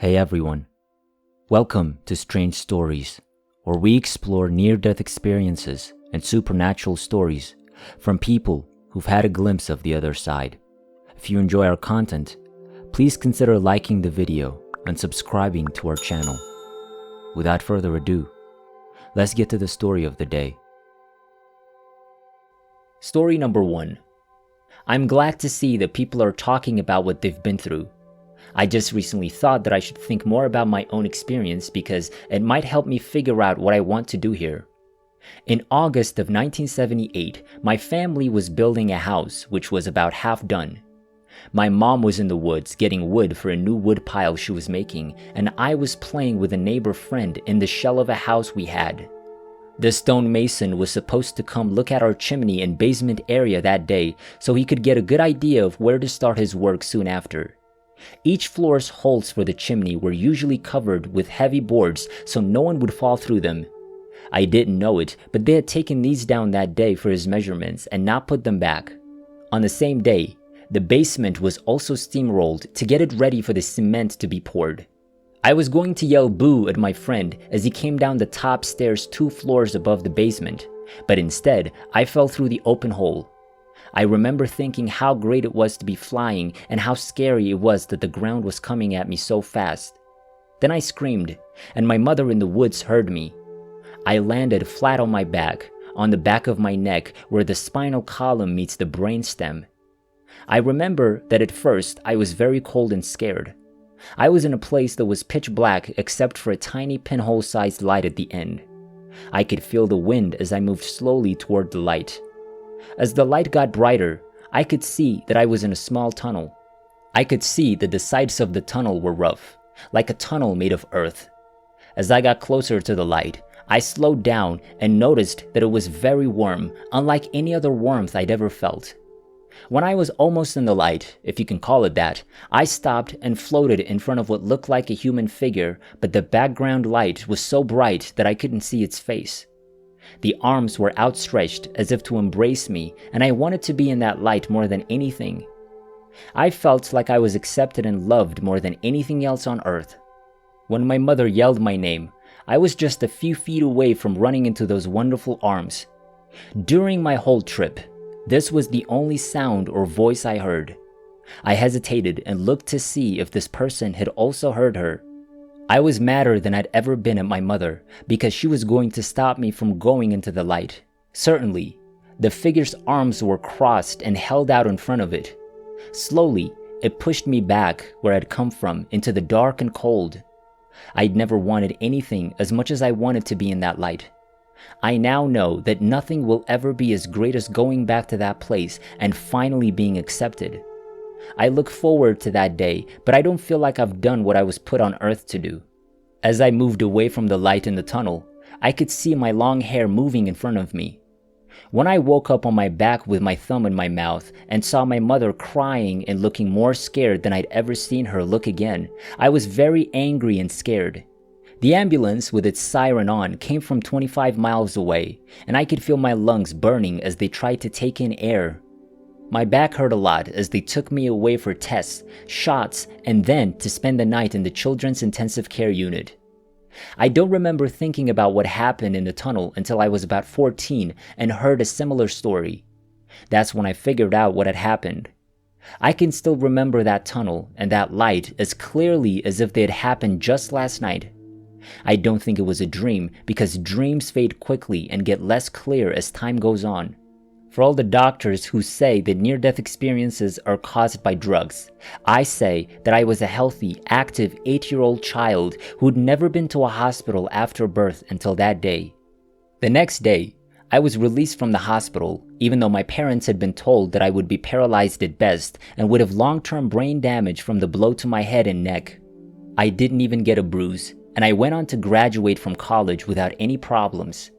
Hey everyone, welcome to Strange Stories, where we explore near-death experiences and supernatural stories from people who've had a glimpse of the other side. If you enjoy our content, please consider liking the video and subscribing to our channel. Without further ado, let's get to the story of the day. Story number 1. I'm glad to see that people are talking about what they've been through. I just recently thought that I should think more about my own experience because it might help me figure out what I want to do here. In August of 1978, my family was building a house which was about half done. My mom was in the woods getting wood for a new wood pile she was making, and I was playing with a neighbor friend in the shell of a house we had. The stonemason was supposed to come look at our chimney and basement area that day so he could get a good idea of where to start his work soon after. Each floor's holes for the chimney were usually covered with heavy boards so no one would fall through them. I didn't know it, but they had taken these down that day for his measurements and not put them back. On the same day, the basement was also steamrolled to get it ready for the cement to be poured. I was going to yell boo at my friend as he came down the top stairs 2 floors above the basement, but instead I fell through the open hole. I remember thinking how great it was to be flying and how scary it was that the ground was coming at me so fast. Then I screamed, and my mother in the woods heard me. I landed flat on my back, on the back of my neck where the spinal column meets the brainstem. I remember that at first I was very cold and scared. I was in a place that was pitch black except for a tiny pinhole-sized light at the end. I could feel the wind as I moved slowly toward the light. As the light got brighter, I could see that I was in a small tunnel. I could see that the sides of the tunnel were rough, like a tunnel made of earth. As I got closer to the light, I slowed down and noticed that it was very warm, unlike any other warmth I'd ever felt. When I was almost in the light, if you can call it that, I stopped and floated in front of what looked like a human figure, but the background light was so bright that I couldn't see its face. The arms were outstretched as if to embrace me, and I wanted to be in that light more than anything. I felt like I was accepted and loved more than anything else on earth. When my mother yelled my name, I was just a few feet away from running into those wonderful arms. During my whole trip, this was the only sound or voice I heard. I hesitated and looked to see if this person had also heard her. I was madder than I'd ever been at my mother because she was going to stop me from going into the light. Certainly, the figure's arms were crossed and held out in front of it. Slowly, it pushed me back where I'd come from into the dark and cold. I'd never wanted anything as much as I wanted to be in that light. I now know that nothing will ever be as great as going back to that place and finally being accepted. I look forward to that day, but I don't feel like I've done what I was put on earth to do. As I moved away from the light in the tunnel, I could see my long hair moving in front of me. When I woke up on my back with my thumb in my mouth and saw my mother crying and looking more scared than I'd ever seen her look again, I was very angry and scared. The ambulance with its siren on came from 25 miles away, and I could feel my lungs burning as they tried to take in air. My back hurt a lot as they took me away for tests, shots, and then to spend the night in the children's intensive care unit. I don't remember thinking about what happened in the tunnel until I was about 14 and heard a similar story. That's when I figured out what had happened. I can still remember that tunnel and that light as clearly as if they had happened just last night. I don't think it was a dream because dreams fade quickly and get less clear as time goes on. For all the doctors who say that near-death experiences are caused by drugs, I say that I was a healthy, active 8-year-old child who'd never been to a hospital after birth until that day. The next day, I was released from the hospital, even though my parents had been told that I would be paralyzed at best and would have long-term brain damage from the blow to my head and neck. I didn't even get a bruise, and I went on to graduate from college without any problems.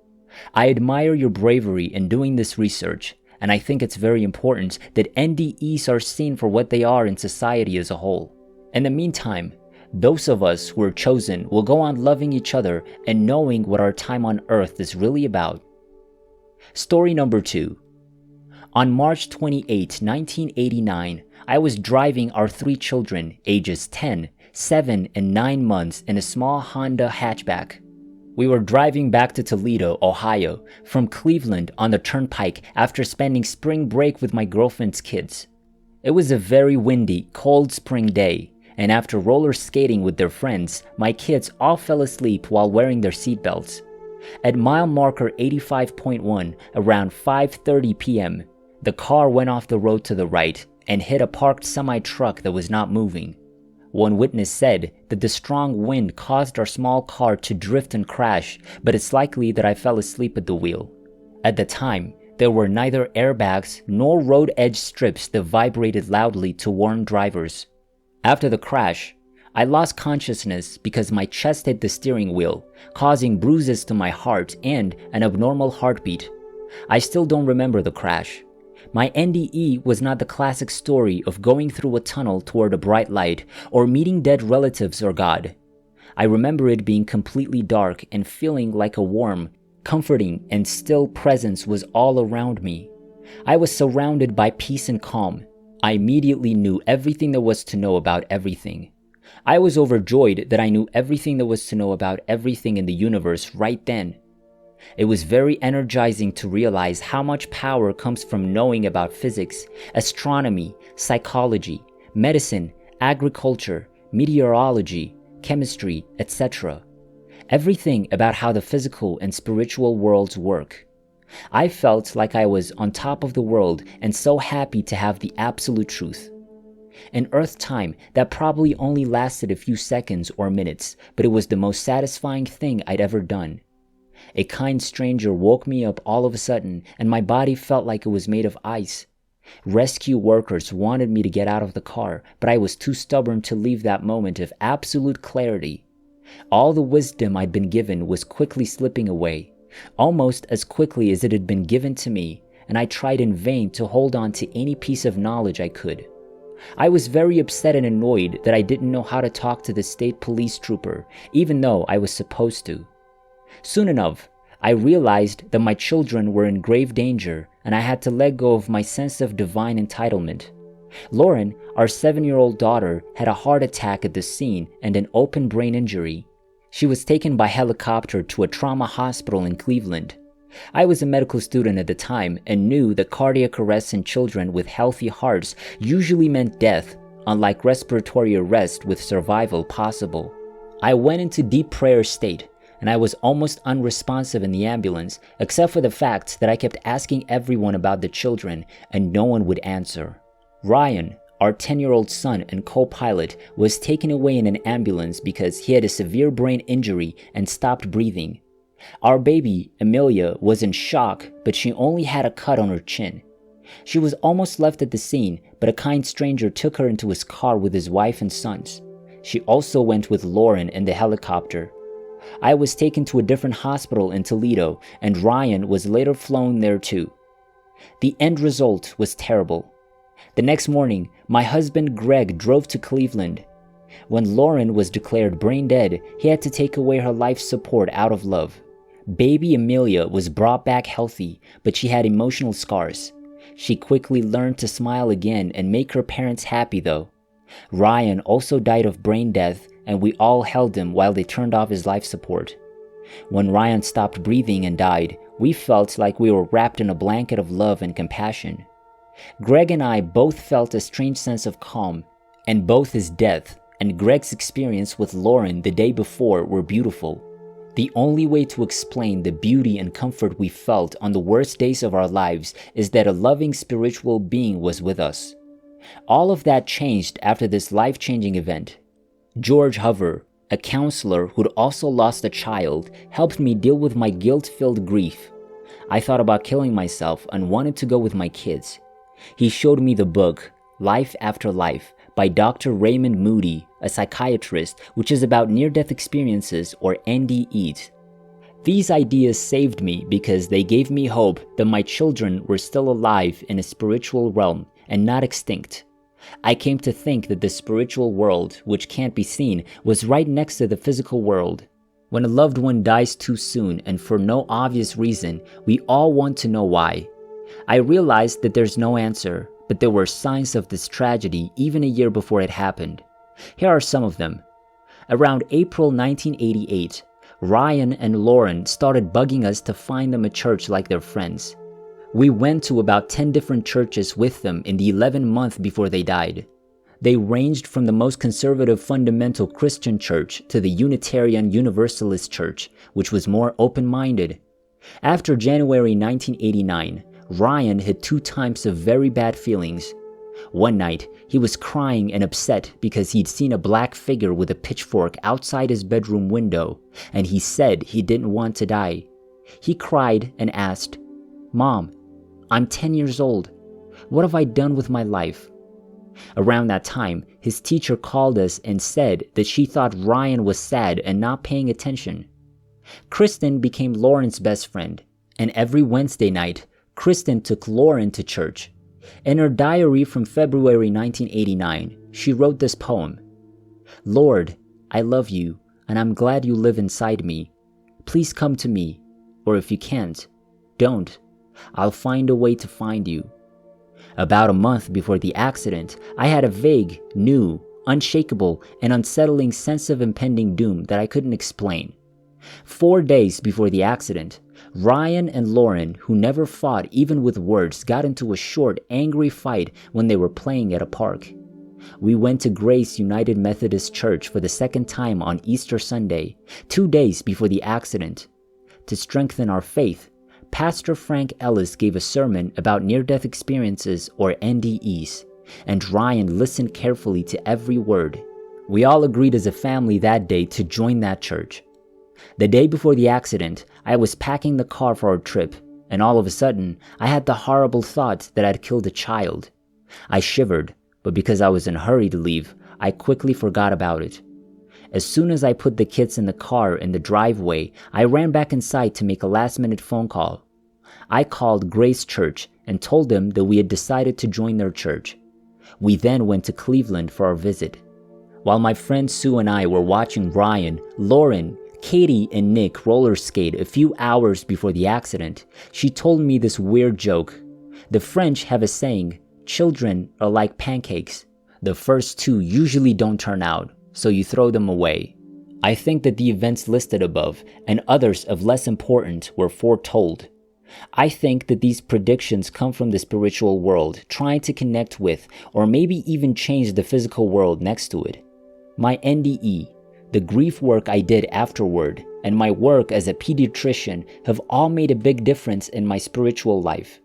I admire your bravery in doing this research, and I think it's very important that NDEs are seen for what they are in society as a whole. In the meantime, those of us who are chosen will go on loving each other and knowing what our time on Earth is really about. Story number 2. On March 28, 1989, I was driving our 3 children, ages 10, 7 and 9 months in a small Honda hatchback. We were driving back to Toledo, Ohio, from Cleveland on the turnpike after spending spring break with my girlfriend's kids. It was a very windy, cold spring day, and after roller skating with their friends, my kids all fell asleep while wearing their seatbelts. At mile marker 85.1, around 5:30 p.m., the car went off the road to the right and hit a parked semi-truck that was not moving. One witness said that the strong wind caused our small car to drift and crash, but it's likely that I fell asleep at the wheel. At the time, there were neither airbags nor road edge strips that vibrated loudly to warn drivers. After the crash, I lost consciousness because my chest hit the steering wheel, causing bruises to my heart and an abnormal heartbeat. I still don't remember the crash. My NDE was not the classic story of going through a tunnel toward a bright light or meeting dead relatives or God. I remember it being completely dark and feeling like a warm, comforting, and still presence was all around me. I was surrounded by peace and calm. I immediately knew everything there was to know about everything. I was overjoyed that I knew everything there was to know about everything in the universe right then. It was very energizing to realize how much power comes from knowing about physics, astronomy, psychology, medicine, agriculture, meteorology, chemistry, etc. Everything about how the physical and spiritual worlds work. I felt like I was on top of the world and so happy to have the absolute truth. In Earth time, that probably only lasted a few seconds or minutes, but it was the most satisfying thing I'd ever done. A kind stranger woke me up all of a sudden, and my body felt like it was made of ice. Rescue workers wanted me to get out of the car, but I was too stubborn to leave that moment of absolute clarity. All the wisdom I'd been given was quickly slipping away, almost as quickly as it had been given to me, and I tried in vain to hold on to any piece of knowledge I could. I was very upset and annoyed that I didn't know how to talk to the state police trooper, even though I was supposed to. Soon enough, I realized that my children were in grave danger and I had to let go of my sense of divine entitlement. Lauren, our 7-year-old daughter, had a heart attack at the scene and an open brain injury. She was taken by helicopter to a trauma hospital in Cleveland. I was a medical student at the time and knew that cardiac arrest in children with healthy hearts usually meant death, unlike respiratory arrest with survival possible. I went into deep prayer state, and I was almost unresponsive in the ambulance, except for the fact that I kept asking everyone about the children and no one would answer. Ryan, our 10-year-old son and co-pilot, was taken away in an ambulance because he had a severe brain injury and stopped breathing. Our baby, Amelia, was in shock, but she only had a cut on her chin. She was almost left at the scene, but a kind stranger took her into his car with his wife and sons. She also went with Lauren in the helicopter. I was taken to a different hospital in Toledo, and Ryan was later flown there too. The end result was terrible. The next morning, my husband Greg drove to Cleveland. When Lauren was declared brain dead, he had to take away her life support out of love. Baby Amelia was brought back healthy, but she had emotional scars. She quickly learned to smile again and make her parents happy though. Ryan also died of brain death, and we all held him while they turned off his life support. When Ryan stopped breathing and died, we felt like we were wrapped in a blanket of love and compassion. Greg and I both felt a strange sense of calm, and both his death and Greg's experience with Lauren the day before were beautiful. The only way to explain the beauty and comfort we felt on the worst days of our lives is that a loving spiritual being was with us. All of that changed after this life-changing event. George Hover, a counselor who'd also lost a child, helped me deal with my guilt-filled grief. I thought about killing myself and wanted to go with my kids. He showed me the book, Life After Life, by Dr. Raymond Moody, a psychiatrist, which is about near-death experiences or NDEs. These ideas saved me because they gave me hope that my children were still alive in a spiritual realm and not extinct. I came to think that the spiritual world, which can't be seen, was right next to the physical world. When a loved one dies too soon and for no obvious reason, we all want to know why. I realized that there's no answer, but there were signs of this tragedy even a year before it happened. Here are some of them. Around April 1988, Ryan and Lauren started bugging us to find them a church like their friends. We went to about 10 different churches with them in the 11th month before they died. They ranged from the most conservative fundamental Christian church to the Unitarian Universalist church, which was more open-minded. After January 1989, Ryan had 2 times of very bad feelings. One night, he was crying and upset because he'd seen a black figure with a pitchfork outside his bedroom window, and he said he didn't want to die. He cried and asked, "Mom, I'm 10 years old. What have I done with my life?" Around that time, his teacher called us and said that she thought Ryan was sad and not paying attention. Kristen became Lauren's best friend, and every Wednesday night, Kristen took Lauren to church. In her diary from February 1989, she wrote this poem: "Lord, I love you, and I'm glad you live inside me. Please come to me, or if you can't, don't. I'll find a way to find you." About a month before the accident, I had a vague, new, unshakable, and unsettling sense of impending doom that I couldn't explain. 4 days before the accident, Ryan and Lauren, who never fought even with words, got into a short, angry fight when they were playing at a park. We went to Grace United Methodist Church for the second time on Easter Sunday, 2 days before the accident. To strengthen our faith, Pastor Frank Ellis gave a sermon about near-death experiences, or NDEs, and Ryan listened carefully to every word. We all agreed as a family that day to join that church. The day before the accident, I was packing the car for our trip, and all of a sudden, I had the horrible thought that I'd killed a child. I shivered, but because I was in a hurry to leave, I quickly forgot about it. As soon as I put the kids in the car in the driveway, I ran back inside to make a last-minute phone call. I called Grace Church and told them that we had decided to join their church. We then went to Cleveland for our visit. While my friend Sue and I were watching Ryan, Lauren, Katie, and Nick roller skate a few hours before the accident, she told me this weird joke. The French have a saying, "Children are like pancakes. The first 2 usually don't turn out, so you throw them away." I think that the events listed above, and others of less importance, were foretold. I think that these predictions come from the spiritual world, trying to connect with, or maybe even change the physical world next to it. My NDE, the grief work I did afterward, and my work as a pediatrician have all made a big difference in my spiritual life.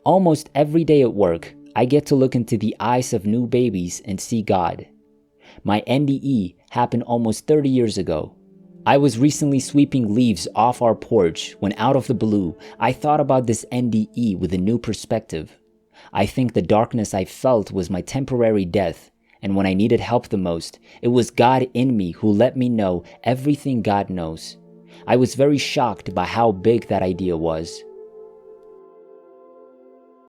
Almost every day at work, I get to look into the eyes of new babies and see God. My NDE happened almost 30 years ago. I was recently sweeping leaves off our porch when, out of the blue, I thought about this NDE with a new perspective. I think the darkness I felt was my temporary death, and when I needed help the most, it was God in me who let me know everything God knows. I was very shocked by how big that idea was.